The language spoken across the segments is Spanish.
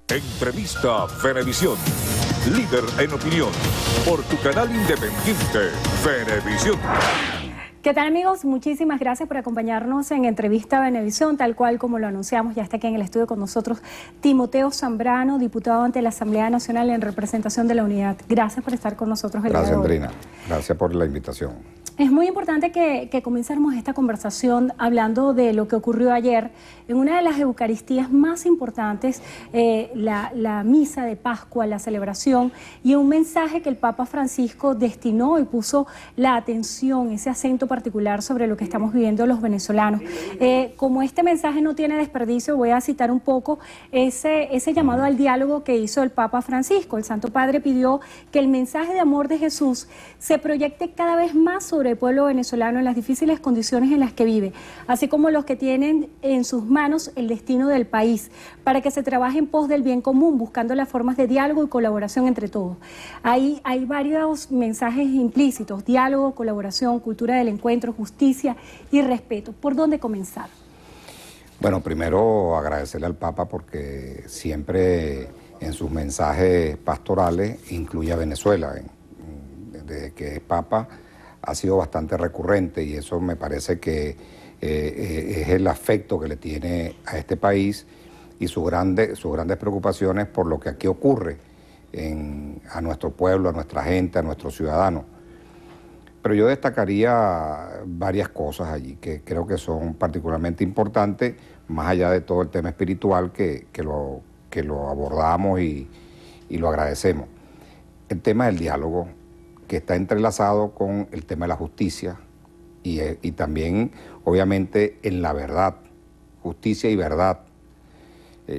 Entrevista Venevisión. Líder en opinión. Por tu canal independiente, Venevisión. ¿Qué tal, amigos? Muchísimas gracias por acompañarnos en Entrevista Venevisión, tal cual como lo anunciamos. Ya está aquí en el estudio con nosotros Timoteo Zambrano, diputado ante la Asamblea Nacional en representación de la Unidad. Gracias por estar con nosotros el día de hoy. Gracias, Andrina. Gracias por la invitación. Es muy importante que comencemos esta conversación hablando de lo que ocurrió ayer en una de las Eucaristías más importantes, la misa de Pascua, la celebración, y un mensaje que el Papa Francisco destinó y puso la atención, ese acento particular sobre lo que estamos viviendo los venezolanos. Como este mensaje no tiene desperdicio, voy a citar un poco ese llamado al diálogo que hizo el Papa Francisco. El Santo Padre pidió que el mensaje de amor de Jesús se proyecte cada vez más sobre el pueblo venezolano en las difíciles condiciones en las que vive, así como los que tienen en sus manos el destino del país, para que se trabaje en pos del bien común, buscando las formas de diálogo y colaboración entre todos. Hay varios mensajes implícitos: diálogo, colaboración, cultura del encuentro, justicia y respeto. ¿Por dónde comenzar? Bueno, primero agradecerle al Papa porque siempre en sus mensajes pastorales incluye a Venezuela. Desde que es Papa ha sido bastante recurrente, y eso me parece que es el afecto que le tiene a este país y sus grandes preocupaciones por lo que aquí ocurre a nuestro pueblo, a nuestra gente, a nuestros ciudadanos. Pero yo destacaría varias cosas allí que creo que son particularmente importantes, más allá de todo el tema espiritual que lo abordamos y lo agradecemos. El tema del diálogo, que está entrelazado con el tema de la justicia y también, obviamente, en la verdad, justicia y verdad.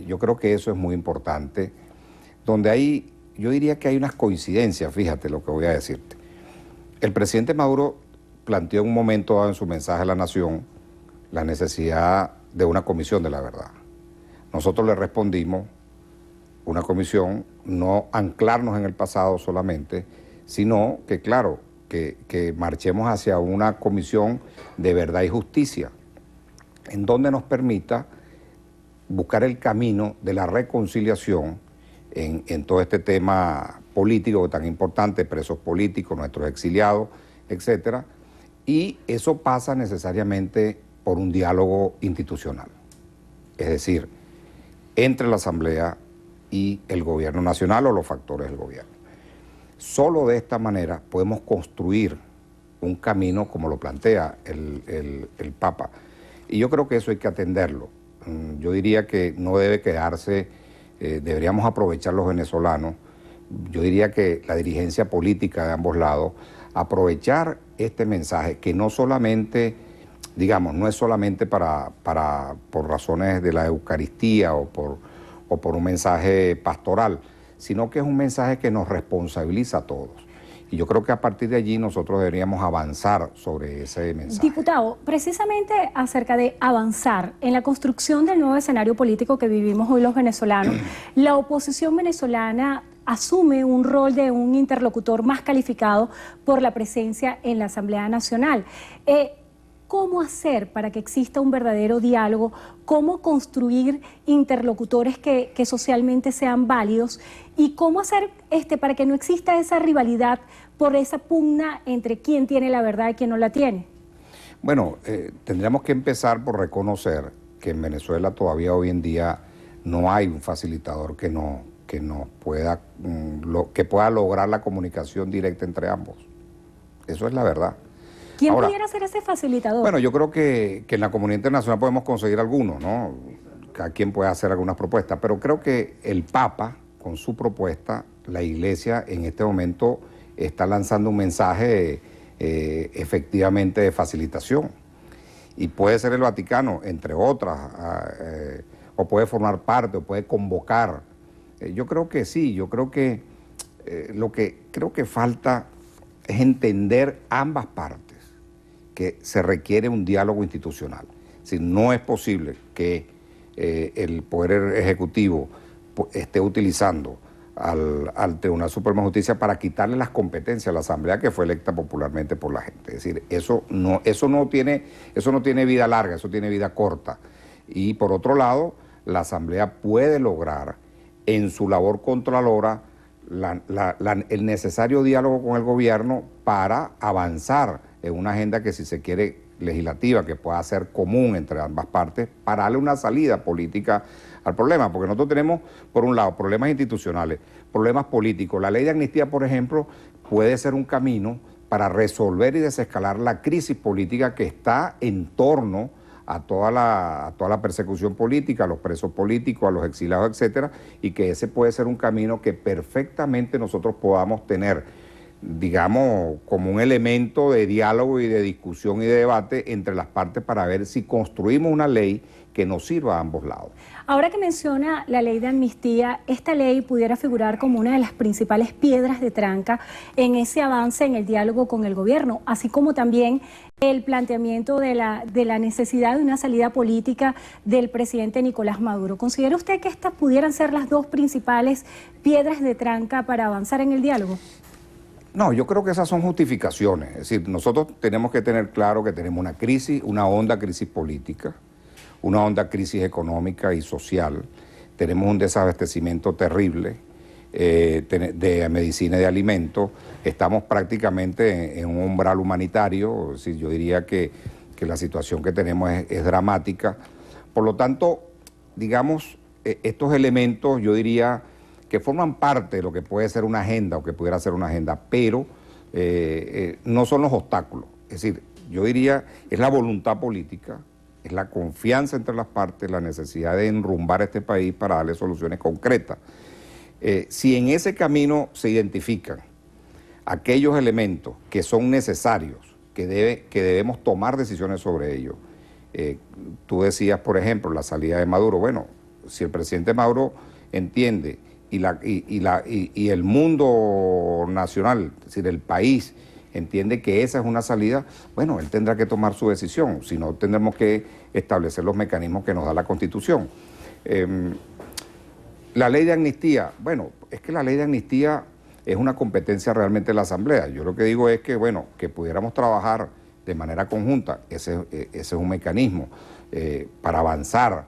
Yo creo que eso es muy importante, donde yo diría que hay unas coincidencias, fíjate lo que voy a decirte. El presidente Maduro planteó en un momento dado en su mensaje a la nación la necesidad de una comisión de la verdad. Nosotros le respondimos: una comisión, no anclarnos en el pasado solamente, sino que, claro, que marchemos hacia una comisión de verdad y justicia, en donde nos permita buscar el camino de la reconciliación en todo este tema político tan importante, presos políticos, nuestros exiliados, etcétera, y eso pasa necesariamente por un diálogo institucional, es decir, entre la Asamblea y el gobierno nacional o los factores del gobierno. Solo de esta manera podemos construir un camino como lo plantea el Papa. Y yo creo que eso hay que atenderlo. Yo diría que no debe quedarse, deberíamos aprovechar los venezolanos, yo diría que la dirigencia política de ambos lados, aprovechar este mensaje que no solamente, digamos, no es solamente por razones de la Eucaristía o por un mensaje pastoral, sino que es un mensaje que nos responsabiliza a todos. Y yo creo que a partir de allí nosotros deberíamos avanzar sobre ese mensaje. Diputado, precisamente acerca de avanzar en la construcción del nuevo escenario político que vivimos hoy los venezolanos, la oposición venezolana asume un rol de un interlocutor más calificado por la presencia en la Asamblea Nacional. ¿Cómo hacer para que exista un verdadero diálogo? ¿Cómo construir interlocutores que socialmente sean válidos? ¿Y cómo hacer para que no exista esa rivalidad por esa pugna entre quién tiene la verdad y quién no la tiene? Bueno, tendríamos que empezar por reconocer que en Venezuela todavía hoy en día no hay un facilitador que pueda lograr la comunicación directa entre ambos. Eso es la verdad. ¿Quién pudiera ser ese facilitador? Bueno, yo creo que en la comunidad internacional podemos conseguir algunos, ¿no? Cada quien puede hacer algunas propuestas, pero creo que el Papa, con su propuesta, la Iglesia en este momento está lanzando un mensaje efectivamente de facilitación. Y puede ser el Vaticano, entre otras, o puede formar parte, o puede convocar. Yo creo que sí, yo creo que lo que creo que falta es entender ambas partes, que se requiere un diálogo institucional. Si no es posible que el Poder Ejecutivo esté utilizando al Tribunal Supremo de Justicia para quitarle las competencias a la Asamblea que fue electa popularmente por la gente. Es decir, eso no tiene vida larga, eso tiene vida corta. Y por otro lado, la Asamblea puede lograr en su labor controlora el necesario diálogo con el gobierno para avanzar en una agenda que, si se quiere, legislativa, que pueda ser común entre ambas partes, para darle una salida política al problema, porque nosotros tenemos, por un lado, problemas institucionales, problemas políticos. La ley de amnistía, por ejemplo, puede ser un camino para resolver y desescalar la crisis política que está en torno a toda la persecución política, a los presos políticos, a los exiliados, etcétera, y que ese puede ser un camino que perfectamente nosotros podamos tener, digamos, como un elemento de diálogo y de discusión y de debate entre las partes para ver si construimos una ley que nos sirva a ambos lados. Ahora que menciona la ley de amnistía, esta ley pudiera figurar como una de las principales piedras de tranca en ese avance en el diálogo con el gobierno, así como también el planteamiento de la necesidad de una salida política del presidente Nicolás Maduro. ¿Considera usted que estas pudieran ser las dos principales piedras de tranca para avanzar en el diálogo? No, yo creo que esas son justificaciones. Es decir, nosotros tenemos que tener claro que tenemos una crisis, una honda crisis política, una honda crisis económica y social. Tenemos un desabastecimiento terrible de medicina y de alimentos. Estamos prácticamente en un umbral humanitario. Es decir, yo diría que la situación que tenemos es dramática. Por lo tanto, digamos, estos elementos, yo diría, que forman parte de lo que puede ser una agenda o que pudiera ser una agenda, pero no son los obstáculos. Es decir, yo diría, es la voluntad política, es la confianza entre las partes, la necesidad de enrumbar este país para darle soluciones concretas. Si en ese camino se identifican aquellos elementos que son necesarios, que debemos tomar decisiones sobre ellos. Tú decías, por ejemplo, la salida de Maduro. Bueno, si el presidente Maduro entiende y el mundo nacional, es decir, el país, entiende que esa es una salida, bueno, él tendrá que tomar su decisión, si no tendremos que establecer los mecanismos que nos da la Constitución. La ley de amnistía, bueno, es que la ley de amnistía es una competencia realmente de la Asamblea. Yo lo que digo es que, bueno, que pudiéramos trabajar de manera conjunta, ese es un mecanismo para avanzar,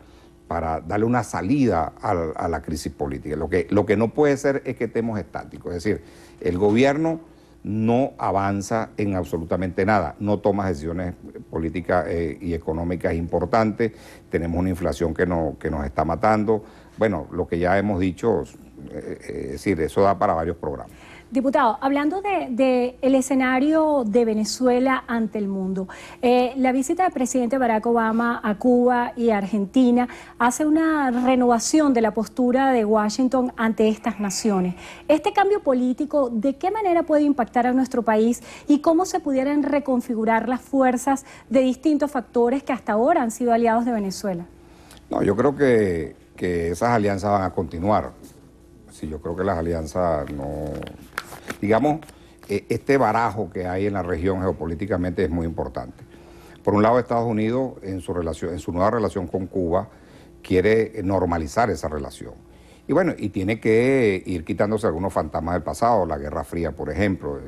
para darle una salida a la crisis política. Lo que no puede ser es que estemos estáticos, es decir, el gobierno no avanza en absolutamente nada, no toma decisiones políticas y económicas importantes, tenemos una inflación que nos está matando. Bueno, lo que ya hemos dicho, es decir, eso da para varios programas. Diputado, hablando del escenario de Venezuela ante el mundo, la visita del presidente Barack Obama a Cuba y a Argentina hace una renovación de la postura de Washington ante estas naciones. Este cambio político, ¿de qué manera puede impactar a nuestro país y cómo se pudieran reconfigurar las fuerzas de distintos factores que hasta ahora han sido aliados de Venezuela? No, yo creo que esas alianzas van a continuar. Sí, yo creo que las alianzas no... Digamos, este barajo que hay en la región geopolíticamente es muy importante. Por un lado, Estados Unidos, en su nueva relación con Cuba, quiere normalizar esa relación. Y bueno, y tiene que ir quitándose algunos fantasmas del pasado, la Guerra Fría, por ejemplo.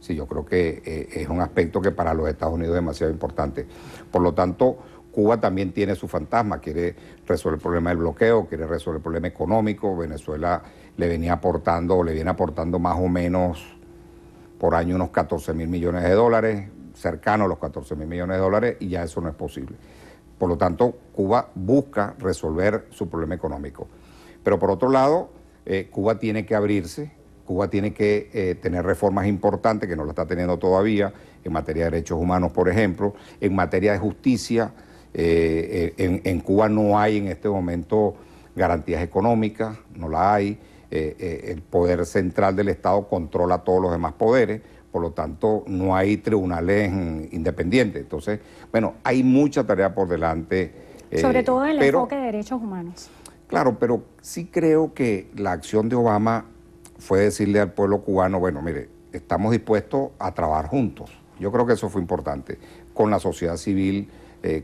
Sí, yo creo que es un aspecto que para los Estados Unidos es demasiado importante. Por lo tanto, Cuba también tiene su fantasma, quiere resolver el problema del bloqueo, quiere resolver el problema económico. Venezuela le viene aportando más o menos por año unos 14.000 millones de dólares, cercano a los 14.000 millones de dólares, y ya eso no es posible. Por lo tanto, Cuba busca resolver su problema económico. Pero por otro lado, Cuba tiene que abrirse, Cuba tiene que tener reformas importantes, que no la está teniendo todavía, en materia de derechos humanos, por ejemplo, en materia de justicia. En Cuba no hay en este momento garantías económicas, no la hay. El poder central del Estado controla todos los demás poderes, por lo tanto no hay tribunales independientes. Entonces, bueno, hay mucha tarea por delante. Sobre todo en el enfoque de derechos humanos. Claro, pero sí creo que la acción de Obama fue decirle al pueblo cubano, bueno, mire, estamos dispuestos a trabajar juntos. Yo creo que eso fue importante, con la sociedad civil,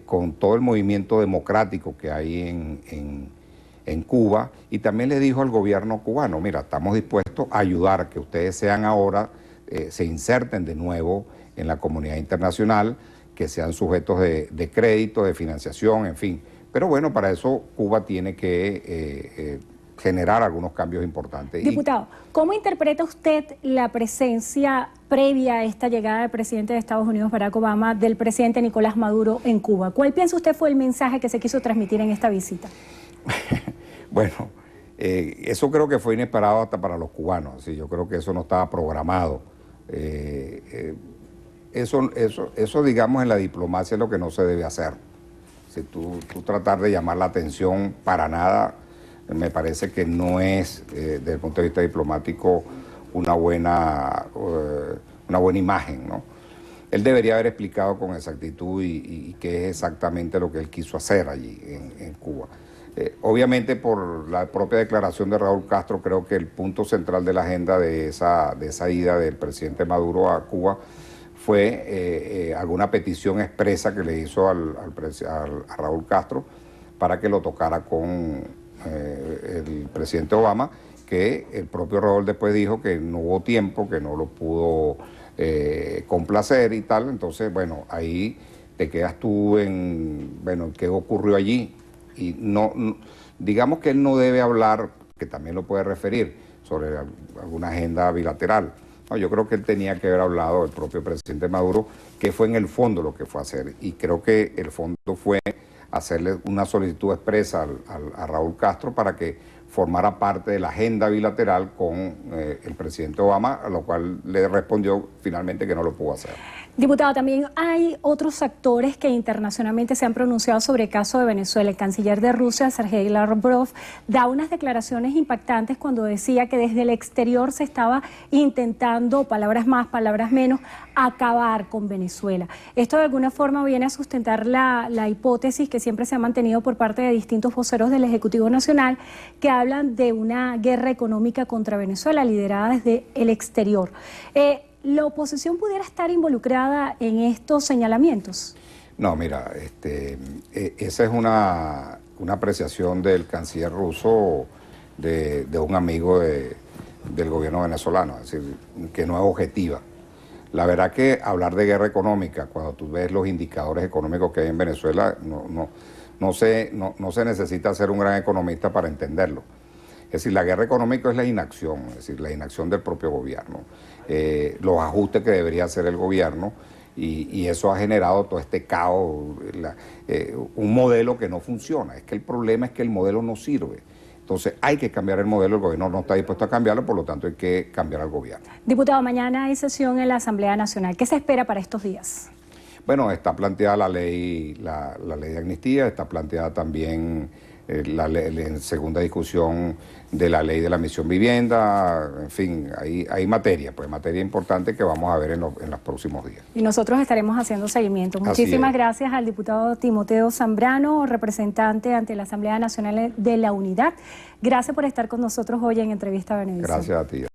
con todo el movimiento democrático que hay en Cuba, y también le dijo al gobierno cubano, mira, estamos dispuestos a ayudar, que ustedes sean ahora, se inserten de nuevo en la comunidad internacional, que sean sujetos de crédito, de financiación, en fin. Pero bueno, para eso Cuba tiene que generar algunos cambios importantes. Diputado, ¿cómo interpreta usted la presencia previa a esta llegada del presidente de Estados Unidos, Barack Obama, del presidente Nicolás Maduro en Cuba? ¿Cuál piensa usted fue el mensaje que se quiso transmitir en esta visita? Bueno, eso creo que fue inesperado hasta para los cubanos. ¿Sí? Yo creo que eso no estaba programado. Eso, digamos, en la diplomacia es lo que no se debe hacer. Si tú tratar de llamar la atención para nada, me parece que no es, desde el punto de vista diplomático, una buena imagen, ¿no? Él debería haber explicado con exactitud y qué es exactamente lo que él quiso hacer allí en Cuba. Obviamente, por la propia declaración de Raúl Castro, creo que el punto central de la agenda de esa ida del presidente Maduro a Cuba fue alguna petición expresa que le hizo a Raúl Castro para que lo tocara con el presidente Obama, que el propio Raúl después dijo que no hubo tiempo, que no lo pudo complacer y tal. Entonces, bueno, ahí te quedas tú en, bueno, ¿qué ocurrió allí? Y no, digamos que él no debe hablar, que también lo puede referir, sobre alguna agenda bilateral. No, yo creo que él tenía que haber hablado, el propio presidente Maduro, que fue en el fondo lo que fue a hacer. Y creo que el fondo fue hacerle una solicitud expresa a Raúl Castro para que formara parte de la agenda bilateral con el presidente Obama, a lo cual le respondió finalmente que no lo pudo hacer. Diputado, también hay otros actores que internacionalmente se han pronunciado sobre el caso de Venezuela. El canciller de Rusia, Sergei Lavrov, da unas declaraciones impactantes cuando decía que desde el exterior se estaba intentando, palabras más, palabras menos, acabar con Venezuela. Esto de alguna forma viene a sustentar la hipótesis que siempre se ha mantenido por parte de distintos voceros del Ejecutivo Nacional, que hablan de una guerra económica contra Venezuela liderada desde el exterior. ¿La oposición pudiera estar involucrada en estos señalamientos? No, mira, esa es una apreciación del canciller ruso de un amigo del gobierno venezolano, es decir, que no es objetiva. La verdad que hablar de guerra económica, cuando tú ves los indicadores económicos que hay en Venezuela, no se necesita ser un gran economista para entenderlo. Es decir, la guerra económica es la inacción, es decir, la inacción del propio gobierno, los ajustes que debería hacer el gobierno, y eso ha generado todo este caos, un modelo que no funciona. Es que el problema es que el modelo no sirve. Entonces hay que cambiar el modelo, el gobierno no está dispuesto a cambiarlo, por lo tanto hay que cambiar al gobierno. Diputado, mañana hay sesión en la Asamblea Nacional. ¿Qué se espera para estos días? Bueno, está planteada la ley de amnistía, está planteada también en segunda discusión de la ley de la misión vivienda, en fin, hay materia importante que vamos a ver en los próximos días. Y nosotros estaremos haciendo seguimiento. Muchísimas gracias al diputado Timoteo Zambrano, representante ante la Asamblea Nacional de la Unidad. Gracias por estar con nosotros hoy en Entrevista Venevisión. Gracias a ti.